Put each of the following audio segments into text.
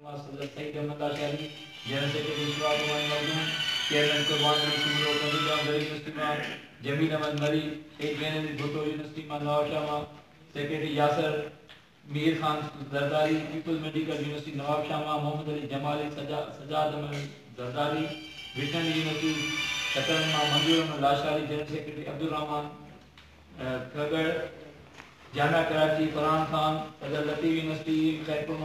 सदर Saeed Ahmed Ashari, general secretary Ishfaq Umar Makhdoom, chairman Qurban Ali Singh Tandoja गरीब university में जमील अहमद मरी, एक बेनज़ीर भुट्टो यूनिवर्सिटी में Nawab Shah, secretary Yasir Mir Khan Zardari, people's medical university Nawab Shah, Mohammad Ali Jamali, Sajjad Ahmed Zardari, veterinary university कतरन मंजूर अहमद लाशारी, जनरल सेक्रेटरी अब्दुल रहमान खगड़, जामिया कराची फरहान खान, सदर Latif university Khairpur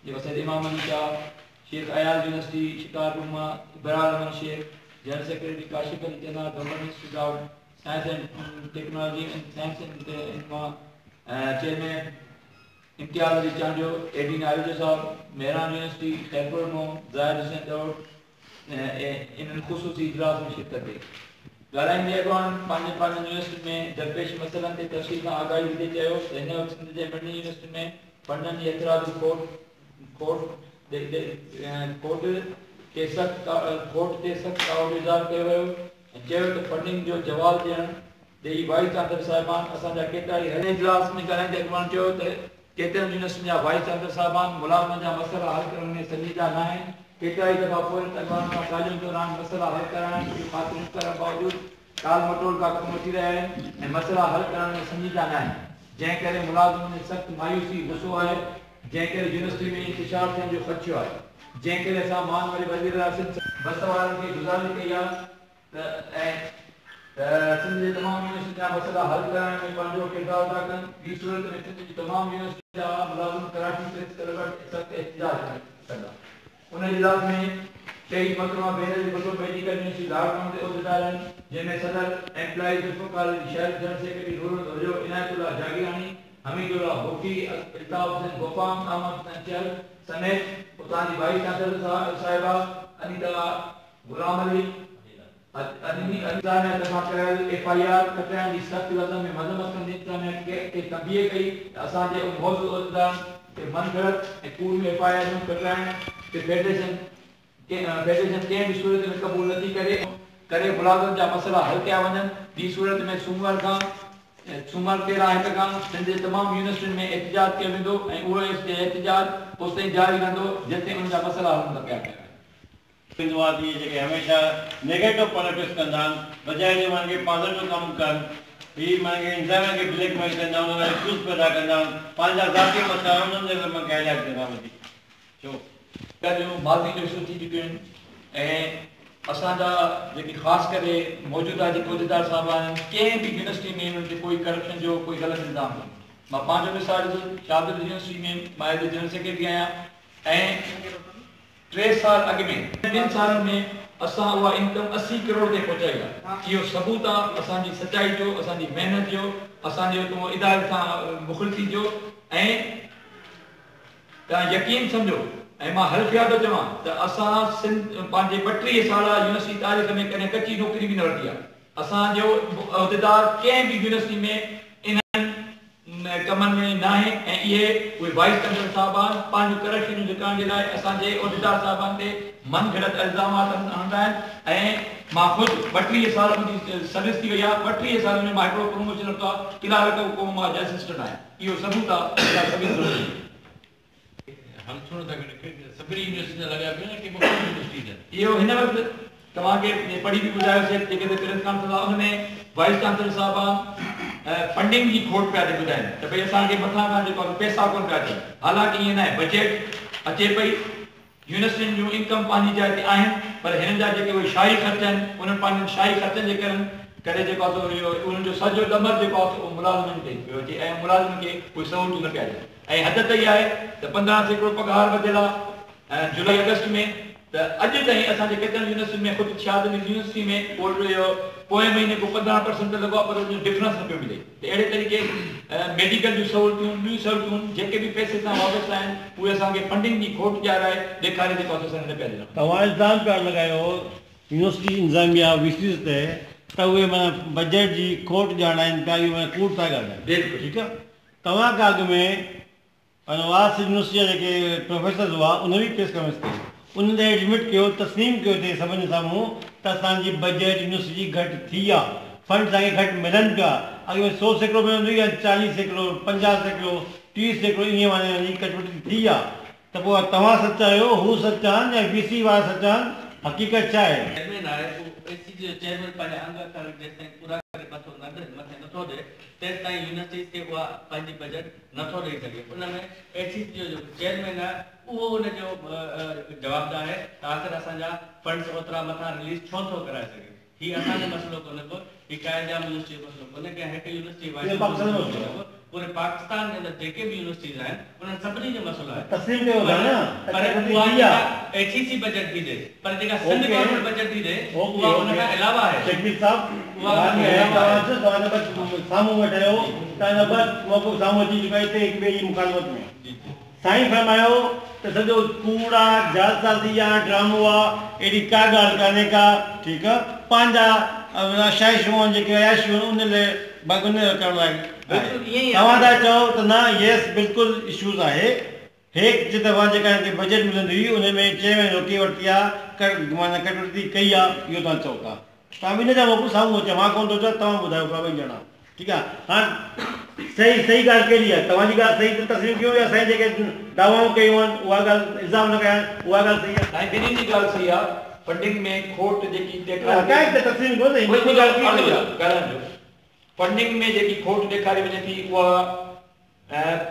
Syed Imam Ali Shah, Sheikh Ayaz university Shikarpur, Ibrar Ahmed Sheikh, general secretary Kashif Ali Jana, government institute of science and technology and science and chairman Imtiaz Ali Chanjo, एडीन आरिजा साहब, मेहरान यूनिवर्सिटी खैरपुर ज़ाहिर हुसैन दौड़ इन ख़ुसूसी इजलास में शिरकत कई। ॻाल्हाईंदे अॻवान पंहिंजे यूनिवर्सिटी में दरपेश मसइलनि ते तफ़सील सां आगाही ॾींदे चयो त हिन वक़्तु सिंध जे मण्डी यूनिवर्सिटी में फंडनि जी एतिराज़ कोर्ट ते सख़्त कावड़ इज़ार कयो वियो ऐं चयो त फंडिंग जो जवाबु ॾेई वाइस चांसलर साहिबान असांजा केतिरा ई हर इजलास में ॻाल्हाईंदे अॻवान चयो त केतिरनि यूनिवर्सिटियुनि जा वाइस चांसलर साहिबान मुलाज़िमनि जा मसइला हल करण में संजीदा न आहिनि। केतिरा ई दफ़ा पोयनि अॻवान खां ॻाल्हियुनि दौरान मसइला हल करण जी ख़ातिरी करण बावजूदि टाल मटोल का कम वठी रहिया आहिनि ऐं मसइला हल करण में संजीदा न आहिनि, जंहिं करे मुलाज़िमनि में सख़्त मायूसी गुस्सो आहे, जंहिं करे यूनिवर्सिटी में इंतिशार थियण जो ख़दशो आहे, जंहिं करे असां मान वारे वज़ीर बस वारनि खे गुज़ारिश कई आहे त सिंध जे तमामु यूनिवर्सिटी जा मसइला हल करण में पंहिंजो किरदारु अदा कनि। ॿी सूरत में सिंध जी तमामु यूनिवर्सिटी जा मुलाज़िम कराची प्रेस क्लब वटि सख़्त एहतिजाज कंदा। उन इजलास में कई मरतबा बेनज़ीर भुट्टो मेडिकल यूनिवर्सिटी लाहौर ते उहिदेदार आहिनि, जंहिंमें सदर employees Zulfiqar Ali Shar, general secretary rural Inayatullah Jagirani, Hamidullah Huki, Altaf Hussain Gopam, Ahmed Chahal समेत उतां जी वाइस चांसलर साहिबा अनीता गुलाम अली अनीता ने जमा कयल FIR कटाइण जी सख़्त लफ़्ज़नि में मज़म्मत कंदे इंतज़ामिया खे तंबीह कई त असांजे मौजूदु उहिदेदार ते मनगढ़ंत ऐं कूड़ में FIR कटाइण ते फेडरेशन कंहिं बि सूरत में क़बूल नथी करे मुलाज़िमनि जा मसइला हल कया वञनि। ॿी सूरत में सूमर 13 खां सिंध जे तमामु यूनिवर्सिटियुनि में एहतिजाज कयो वेंदो ऐं उहो एहतिजाज ओसिताईं जारी रहंदो जेसिताईं उन जा मसइला हल न कया पिया वञनि। जेके हमेशह नेगेटिव पॉलिटिक्स कंदा आहिनि, बजाए जे माण्हुनि खे पॉज़िटिव कमु कनि, हीअ माण्हुनि खे इंसाननि खे ब्लैकमेल कंदा आहिनि, उन्हनि एक्सक्यूज़ पैदा कंदा आहिनि, पंहिंजा ज़ाती मसइला उन्हनि जे लाइ ॻाल्हाए कंदा वधीक छो ॻाल्हियूं माज़ी जो शुरू थी चुकियूं आहिनि ऐं असांजा जेके ख़ासि करे मौजूदा जेके उहिदेदार साहिब आहिनि कंहिं बि यूनिवर्सिटी में उन्हनि ते कोई करप्शन जो कोई ग़लति इल्ज़ाम कोन्हे। मां पंहिंजो मिसाल शागिर्द यूनिवर्सिटी में मां एज जनरल सेक्रेटरी आहियां ऐं 3 साल अॻु में 2 सालनि में असां उहा इनकम 80 करोड़ ते पहुचाई आहे। इहो सबूत आहे असांजी सचाई जो, असांजी महिनत जो, असांजे इदारे सां मुख़लिसी जो ऐं तव्हां यकीन सम्झो ऐं मां हल्फ़िया थो चवां त असां सिंध पंहिंजे 32 साल यूनिवर्सिटी तारीख़ में कॾहिं कची नौकिरी बि न वरिती आहे। असांजो उहिदेदार कंहिं बि यूनिवर्सिटी में इन्हनि कमनि में न आहे ऐं इहे उहे वाइस चांसलर साहिबान पंहिंजो करप्शन जो लिकाइण जे लाइ असांजे उहिदेदार साहिबान ते मन घड़त इल्ज़ामात हणंदा आहिनि। ऐं मां ख़ुदि 32 साल मुंहिंजी सर्विस थी वई आहे, 32 साल में मां हिकिड़ो प्रमोशन वरितो आहे, क्लार्क हुकुम मां असिस्टेंट आहियां। इहो सबूत आहे। हम थोड़ा सा सभी यूनिवर्सिटी लगा पियो न कि मुख्य यूनिवर्सिटी है इहो हिन वक़्तु तव्हांखे पढ़ी बि ॿुधायोसीं जेके प्रेस कॉन्फ्रेंस आहे उन में वाइस चांसलर साहिब फंडिंग जी खोट पिया थी ॿुधाइनि त भई असांखे मथां खां जेको पैसा कोन पिया अचनि। हालांकि ईअं न आहे, बजट अचे पई, यूनिवर्सिटियुनि जूं इनकम पंहिंजी जाइ ते आहिनि, पर हिननि जा जेके उहे शाही ख़र्च आहिनि उन्हनि पंहिंजनि शाही ख़र्चनि जे करे जेको आहे उन्हनि जो सॼो दमर जेको आहे उहो मुलाज़िमनि ते पियो अचे ऐं मुलाज़िमनि खे कोई सहूलियतूं न पिया ॾियनि। ऐं हद त इहा आहे त 15 पघार वधियल आहे जुलाई अगस्त में, त अॼु ताईं असांजे केतिरनि यूनिवर्सिटी में ख़ुदि शादियुनि यूनिवर्सिटी में पोएं महीने को 15% लॻो आहे, पर उन जो डिफरेंस न पियो मिले। त अहिड़े तरीक़े मेडिकल जूं सहूलियतूं, ॿियूं सहूलियतूं जेके बि पैसे सां वापसि आहिनि उहे असांखे फंडिंग जी खोट ॼाणाए ॾेखारे जेको आहे असां न पिया ॾियनि। तव्हां इल्ज़ाम पिया लॻायो यूनिवर्सिटी इंतिज़ामिया VCs ते त उहे माना बजट जी खोट ॼाणाइनि पिया, इहो माना कूड़ था ॻाल्हाइनि। बिल्कुलु ठीकु आहे। तव्हां खां अॻु में आर्ट्स यूनिवर्सिटी जा जेके प्रोफेसर हुआ उन बि प्रेस कॉन्फ्रेंस कई, उन्हनि एडमिट कयो, तस्लीम कयो ते सभिनी साम्हूं त असांजी बजट यूनिवर्सिटी घटि थी आहे, फंड असांखे घटि मिलनि पिया। अॻु में 100 सैकड़ो मिलंदो या 40 सैकड़ो, 50 सैकड़ो, 30 सैकड़ो ईअं माने कटवटी थी आहे। त त पोइ तव्हां सच आहियो, हू सच आहिनि या VC वारा सच आहिनि, हक़ीक़त छा आहे? चेयरमैन आहे एसी जो चेयरमैन पंहिंजा अंग अखर जेसिताईं पूरा करे मथे नथो ॾे तेसिताईं यूनिवर्सिटीज़ खे उहा पंहिंजी बजट नथो ॾेई सघे। उन में एसी जो चेयरमैन आहे उहो उनजो जवाबदार आहे त आख़िर असांजा फंड्स ओतिरा मथां रिलीज़ छो थो कराए सघे। हीउ असांजो मसइलो कोन्हे को, हीउ काइजाम यूनिवर्सिटी जो मसइलो कोन्हे की हिकु यूनिवर्सिटी पूरे पाकिस्तान जे अंदरि जेके बि यूनिवर्सिटीज़ आहिनि उन्हनि सभिनी जो मसइलो आहे। तस्लीम कयो था न पर उहा एचईसी बजट थी ॾे, पर जेका सिंध गवर्नमेंट बजट थी ॾे उहा उन खां अलावा आहे। शेखी साहब तव्हां बस साम्हूं वेठा आहियो, तव्हांजा बस मौक़ो साम्हूं अची चुका हिते हिक ॿिए जी मुखालमत में। साईं फरमायो त सॼो कूड़ा जालसाज़ी आहे, ड्रामो आहे, अहिड़ी का ॻाल्हि कान्हे का, ठीकु आहे। पंहिंजा शाइशूं जेके अयाशियूं उन लाइ उन करण लाइ तव्हां था चओ त न येस बिल्कुलु इशूज़ आहे। हिकु दफ़ा जेका हिनखे बजट मिलंदी हुई उन में चेयरमैन रोकी वरिती आहे, माना कटौती कई आहे, इहो तव्हां चओ था। तव्हां बि इन जा मोकिल साम्हूं अचो, मां कोन थो चवां, तव्हां ॿुधायो पिया ॿई ॼणा, ठीकु आहे। हाणे सही ॻाल्हि कहिड़ी आहे? तव्हांजी ॻाल्हि सही तस्लीम कयूं या साईं जेके दावाऊं कयूं आहिनि उहा ॻाल्हि इल्ज़ाम न कया आहिनि उहा ॻाल्हि सही आहे? साईं ॿिन्हिनि जी ॻाल्हि सही आहे। फंडिंग में खोट जेकी फंडिंग में जेकी खोट ॾेखारी वञे थी उहा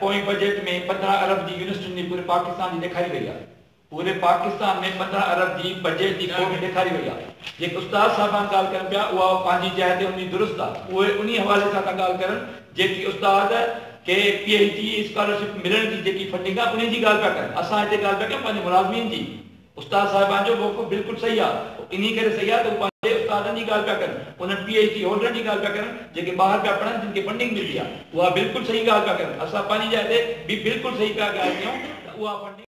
पोइ बजट में 15 अरब जी यूनिवर्सिटी पूरे पाकिस्तान जी ॾेखारी वई आहे। पूरे पाकिस्तान में 15 अरब जी बजट जी खोट ॾेखारी वई आहे। जेके उस्ताद साहिबान ॻाल्हि करनि पिया उहा पंहिंजी जाइ ते उन दुरुस्त आहे, उहे उन हवाले सां था ॻाल्हि करनि जेकी उस्ताद के PhD स्कॉलरशिप मिलण जी जेकी फंडिंग आहे उन जी ॻाल्हि पिया करनि। असां हिते ॻाल्हि पिया कयूं पंहिंजे मुलाज़िमीन जी। उस्ताद साहिबान जो मौक़ो बिल्कुलु सही आहे, इन करे सही आहे त पंहिंजे उस्तादनि जी ॻाल्हि पिया करनि, उन्हनि PhD होल्डरनि जी ॻाल्हि पिया करनि जेके ॿाहिरि पिया पढ़नि जिन खे फंडिंग मिलंदी आहे, उहा बिल्कुलु सही ॻाल्हि पिया करनि। असां पंहिंजी जाइ ते बि बिल्कुलु सही पिया ॻाल्हि कयूं त उहा फंडिंग